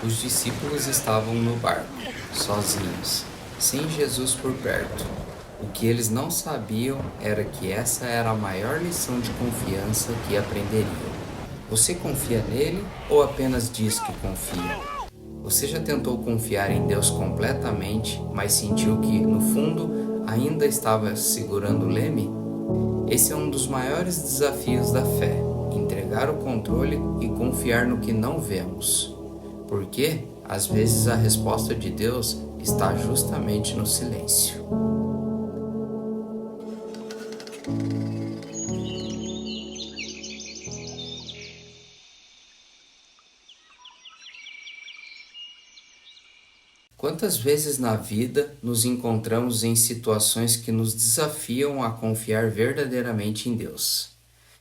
Os discípulos estavam no barco, sozinhos, sem Jesus por perto. O que eles não sabiam era que essa era a maior lição de confiança que aprenderiam. Você confia nele ou apenas diz que confia? Você já tentou confiar em Deus completamente, mas sentiu que, no fundo, ainda estava segurando o leme? Esse é um dos maiores desafios da fé: entregar o controle e confiar no que não vemos. Porque, às vezes, a resposta de Deus está justamente no silêncio. Quantas vezes na vida nos encontramos em situações que nos desafiam a confiar verdadeiramente em Deus?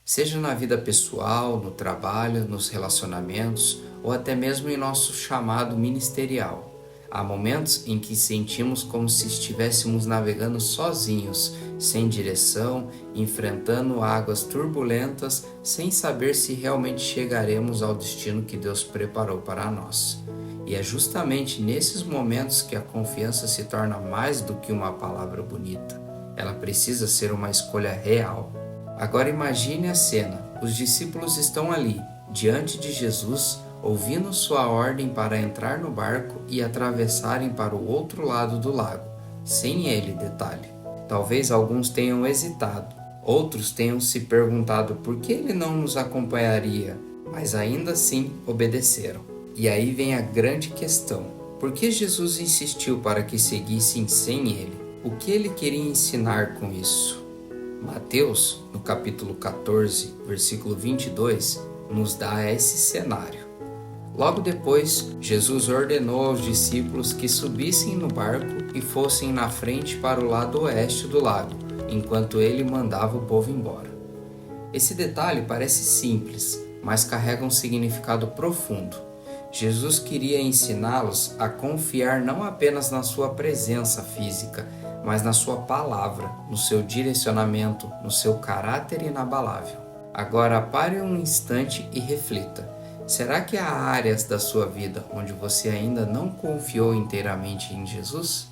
Seja na vida pessoal, no trabalho, nos relacionamentos ou até mesmo em nosso chamado ministerial. Há momentos em que sentimos como se estivéssemos navegando sozinhos, sem direção, enfrentando águas turbulentas, sem saber se realmente chegaremos ao destino que Deus preparou para nós. E é justamente nesses momentos que a confiança se torna mais do que uma palavra bonita. Ela precisa ser uma escolha real. Agora imagine a cena. Os discípulos estão ali, diante de Jesus, ouvindo sua ordem para entrar no barco e atravessarem para o outro lado do lago, sem ele, detalhe. Talvez alguns tenham hesitado, outros tenham se perguntado por que ele não nos acompanharia, mas ainda assim obedeceram. E aí vem a grande questão: por que Jesus insistiu para que seguissem sem ele? O que ele queria ensinar com isso? Mateus, no capítulo 14, versículo 22, nos dá esse cenário. Logo depois, Jesus ordenou aos discípulos que subissem no barco e fossem na frente para o lado oeste do lago, enquanto ele mandava o povo embora. Esse detalhe parece simples, mas carrega um significado profundo. Jesus queria ensiná-los a confiar não apenas na sua presença física, mas na sua palavra, no seu direcionamento, no seu caráter inabalável. Agora pare um instante e reflita. Será que há áreas da sua vida onde você ainda não confiou inteiramente em Jesus?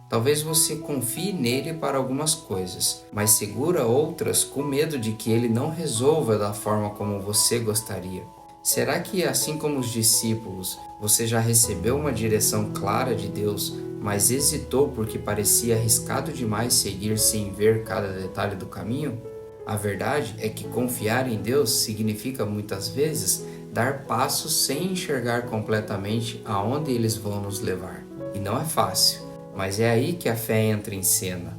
Talvez você confie nele para algumas coisas, mas segura outras com medo de que ele não resolva da forma como você gostaria. Será que, assim como os discípulos, você já recebeu uma direção clara de Deus, mas hesitou porque parecia arriscado demais seguir sem ver cada detalhe do caminho? A verdade é que confiar em Deus significa muitas vezes dar passos sem enxergar completamente aonde eles vão nos levar. E não é fácil, mas é aí que a fé entra em cena.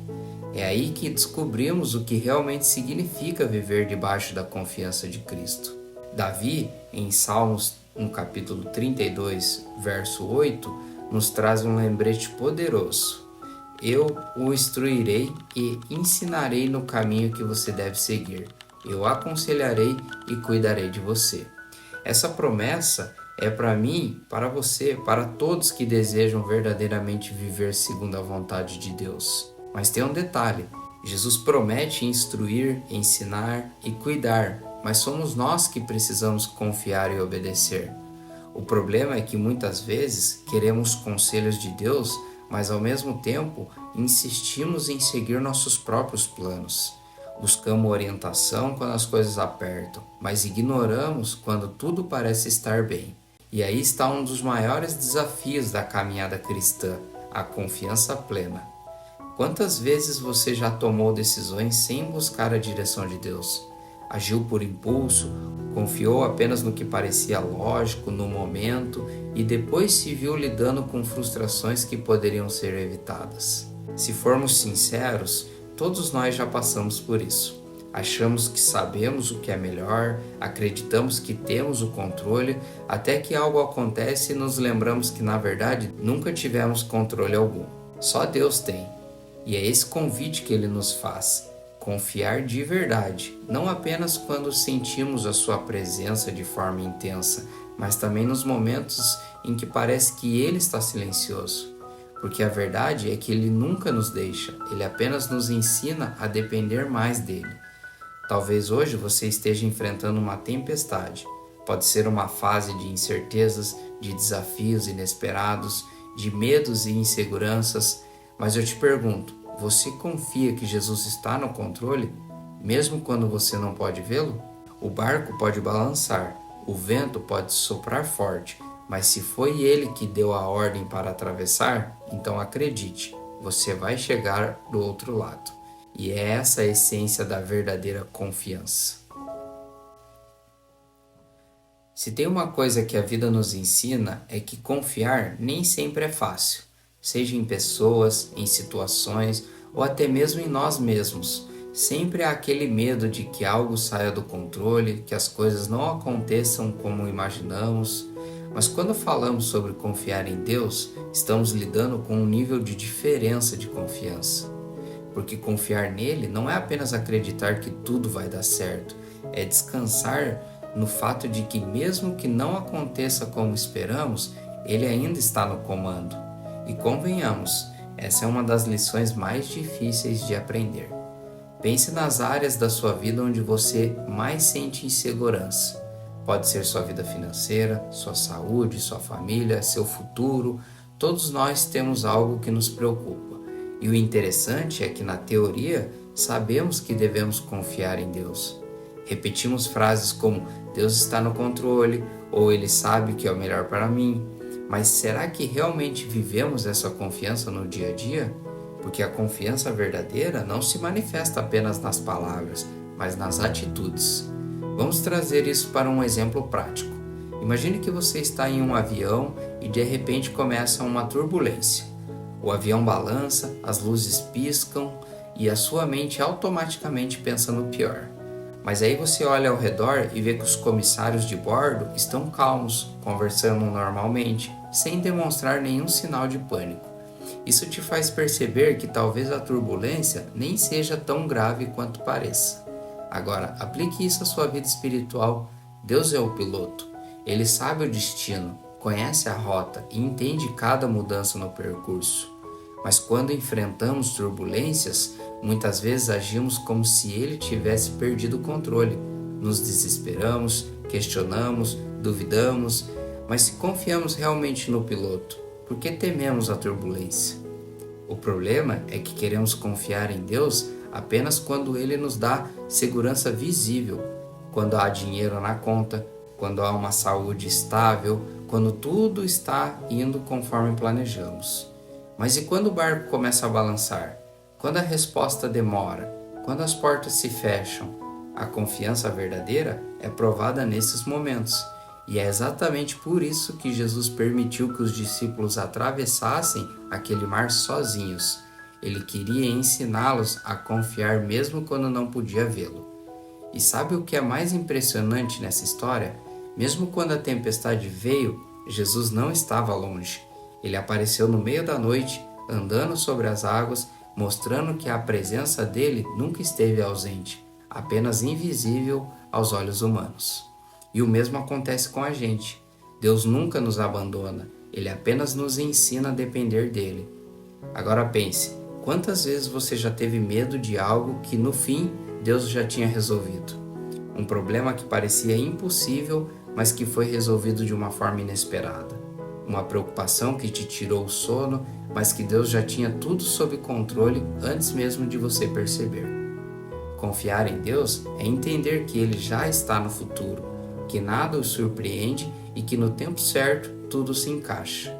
É aí que descobrimos o que realmente significa viver debaixo da confiança de Cristo. Davi, em Salmos, no capítulo 32, verso 8, nos traz um lembrete poderoso. Eu o instruirei e ensinarei no caminho que você deve seguir. Eu aconselharei e cuidarei de você. Essa promessa é para mim, para você, para todos que desejam verdadeiramente viver segundo a vontade de Deus. Mas tem um detalhe: Jesus promete instruir, ensinar e cuidar, mas somos nós que precisamos confiar e obedecer. O problema é que muitas vezes queremos conselhos de Deus, mas ao mesmo tempo insistimos em seguir nossos próprios planos. Buscamos orientação quando as coisas apertam, mas ignoramos quando tudo parece estar bem. E aí está um dos maiores desafios da caminhada cristã: a confiança plena. Quantas vezes você já tomou decisões sem buscar a direção de Deus? Agiu por impulso, confiou apenas no que parecia lógico no momento e depois se viu lidando com frustrações que poderiam ser evitadas. Se formos sinceros, todos nós já passamos por isso. Achamos que sabemos o que é melhor, acreditamos que temos o controle, até que algo acontece e nos lembramos que, na verdade, nunca tivemos controle algum. Só Deus tem. E é esse convite que Ele nos faz: confiar de verdade, não apenas quando sentimos a sua presença de forma intensa, mas também nos momentos em que parece que Ele está silencioso. Porque a verdade é que Ele nunca nos deixa, Ele apenas nos ensina a depender mais dEle. Talvez hoje você esteja enfrentando uma tempestade, Pode ser uma fase de incertezas, de desafios inesperados, de medos e inseguranças, mas eu te pergunto, você confia que Jesus está no controle, mesmo quando você não pode vê-lo? O barco pode balançar, o vento pode soprar forte, mas se foi Ele que deu a ordem para atravessar, então acredite, você vai chegar do outro lado. E é essa a essência da verdadeira confiança. Se tem uma coisa que a vida nos ensina é que confiar nem sempre é fácil, seja em pessoas, em situações ou até mesmo em nós mesmos. Sempre há aquele medo de que algo saia do controle, que as coisas não aconteçam como imaginamos. Mas quando falamos sobre confiar em Deus, estamos lidando com um nível de diferença de confiança. Porque confiar nele não é apenas acreditar que tudo vai dar certo, é descansar no fato de que mesmo que não aconteça como esperamos, ele ainda está no comando. E convenhamos, essa é uma das lições mais difíceis de aprender. Pense nas áreas da sua vida onde você mais sente insegurança. Pode ser sua vida financeira, sua saúde, sua família, seu futuro. Todos nós temos algo que nos preocupa. E o interessante é que, na teoria, sabemos que devemos confiar em Deus. Repetimos frases como Deus está no controle ou Ele sabe o que é o melhor para mim. Mas será que realmente vivemos essa confiança no dia a dia? Porque a confiança verdadeira não se manifesta apenas nas palavras, mas nas atitudes. Vamos trazer isso para um exemplo prático. Imagine que você está em um avião e de repente começa uma turbulência. O avião balança, as luzes piscam e a sua mente automaticamente pensa no pior. Mas aí você olha ao redor e vê que os comissários de bordo estão calmos, conversando normalmente, sem demonstrar nenhum sinal de pânico. Isso te faz perceber que talvez a turbulência nem seja tão grave quanto pareça. Agora, aplique isso à sua vida espiritual. Deus é o piloto. Ele sabe o destino, conhece a rota e entende cada mudança no percurso. Mas quando enfrentamos turbulências, muitas vezes agimos como se ele tivesse perdido o controle. Nos desesperamos, questionamos, duvidamos, mas se confiamos realmente no piloto, por que tememos a turbulência? O problema é que queremos confiar em Deus apenas quando Ele nos dá segurança visível, quando há dinheiro na conta, quando há uma saúde estável, quando tudo está indo conforme planejamos. Mas e quando o barco começa a balançar? Quando a resposta demora? Quando as portas se fecham? A confiança verdadeira é provada nesses momentos. E é exatamente por isso que Jesus permitiu que os discípulos atravessassem aquele mar sozinhos. Ele queria ensiná-los a confiar mesmo quando não podia vê-lo. E sabe o que é mais impressionante nessa história? Mesmo quando a tempestade veio, Jesus não estava longe. Ele apareceu no meio da noite, andando sobre as águas, mostrando que a presença dele nunca esteve ausente, apenas invisível aos olhos humanos. E o mesmo acontece com a gente. Deus nunca nos abandona, Ele apenas nos ensina a depender dele. Agora pense, quantas vezes você já teve medo de algo que no fim Deus já tinha resolvido? Um problema que parecia impossível, mas que foi resolvido de uma forma inesperada. Uma preocupação que te tirou o sono, mas que Deus já tinha tudo sob controle antes mesmo de você perceber. Confiar em Deus é entender que Ele já está no futuro, que nada o surpreende e que no tempo certo tudo se encaixa.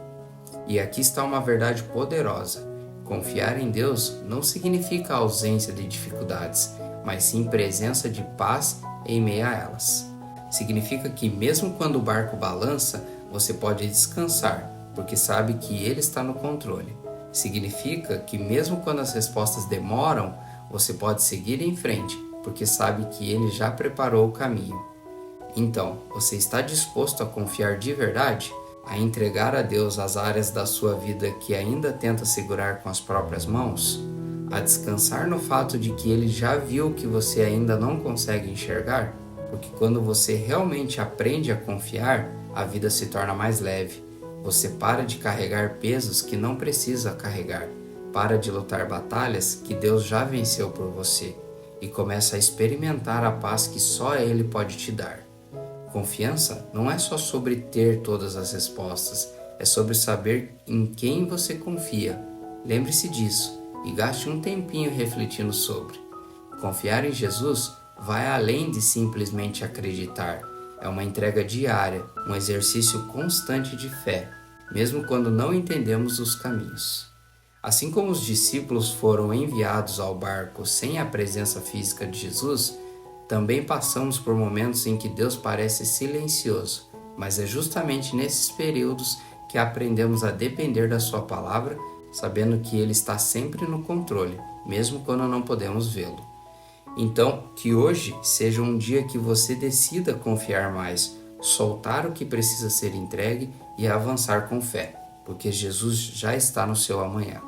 E aqui está uma verdade poderosa. Confiar em Deus não significa ausência de dificuldades, mas sim presença de paz em meio a elas. Significa que mesmo quando o barco balança, você pode descansar, porque sabe que Ele está no controle. Significa que mesmo quando as respostas demoram, você pode seguir em frente, porque sabe que Ele já preparou o caminho. Então, você está disposto a confiar de verdade? A entregar a Deus as áreas da sua vida que ainda tenta segurar com as próprias mãos? A descansar no fato de que Ele já viu o que você ainda não consegue enxergar? Porque quando você realmente aprende a confiar, a vida se torna mais leve. Você para de carregar pesos que não precisa carregar. Para de lutar batalhas que Deus já venceu por você. E começa a experimentar a paz que só Ele pode te dar. Confiança não é só sobre ter todas as respostas, é sobre saber em quem você confia. Lembre-se disso e gaste um tempinho refletindo sobre. Confiar em Jesus vai além de simplesmente acreditar. É uma entrega diária, um exercício constante de fé, mesmo quando não entendemos os caminhos. Assim como os discípulos foram enviados ao barco sem a presença física de Jesus, também passamos por momentos em que Deus parece silencioso, mas é justamente nesses períodos que aprendemos a depender da Sua palavra, sabendo que Ele está sempre no controle, mesmo quando não podemos vê-lo. Então, que hoje seja um dia que você decida confiar mais, soltar o que precisa ser entregue e avançar com fé, porque Jesus já está no seu amanhã.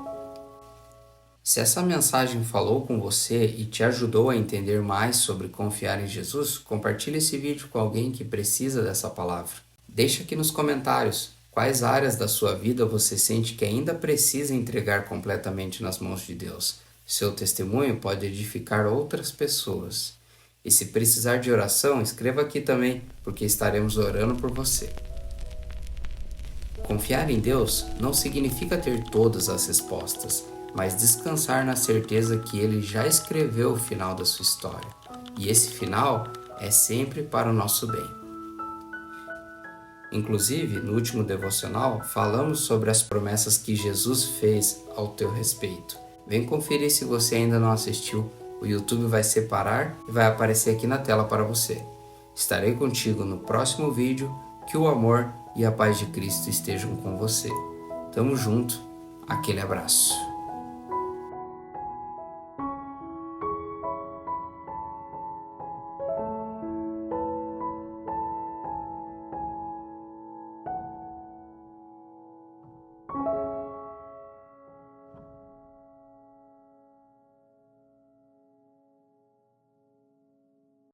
Se essa mensagem falou com você e te ajudou a entender mais sobre confiar em Jesus, compartilhe esse vídeo com alguém que precisa dessa palavra. Deixe aqui nos comentários quais áreas da sua vida você sente que ainda precisa entregar completamente nas mãos de Deus. Seu testemunho pode edificar outras pessoas. E se precisar de oração, escreva aqui também, porque estaremos orando por você. Confiar em Deus não significa ter todas as respostas, mas descansar na certeza que Ele já escreveu o final da sua história. E esse final é sempre para o nosso bem. Inclusive, no último devocional, falamos sobre as promessas que Jesus fez ao teu respeito. Vem conferir se você ainda não assistiu. O YouTube vai separar e vai aparecer aqui na tela para você. Estarei contigo no próximo vídeo. Que o amor e a paz de Cristo estejam com você. Tamo junto. Aquele abraço.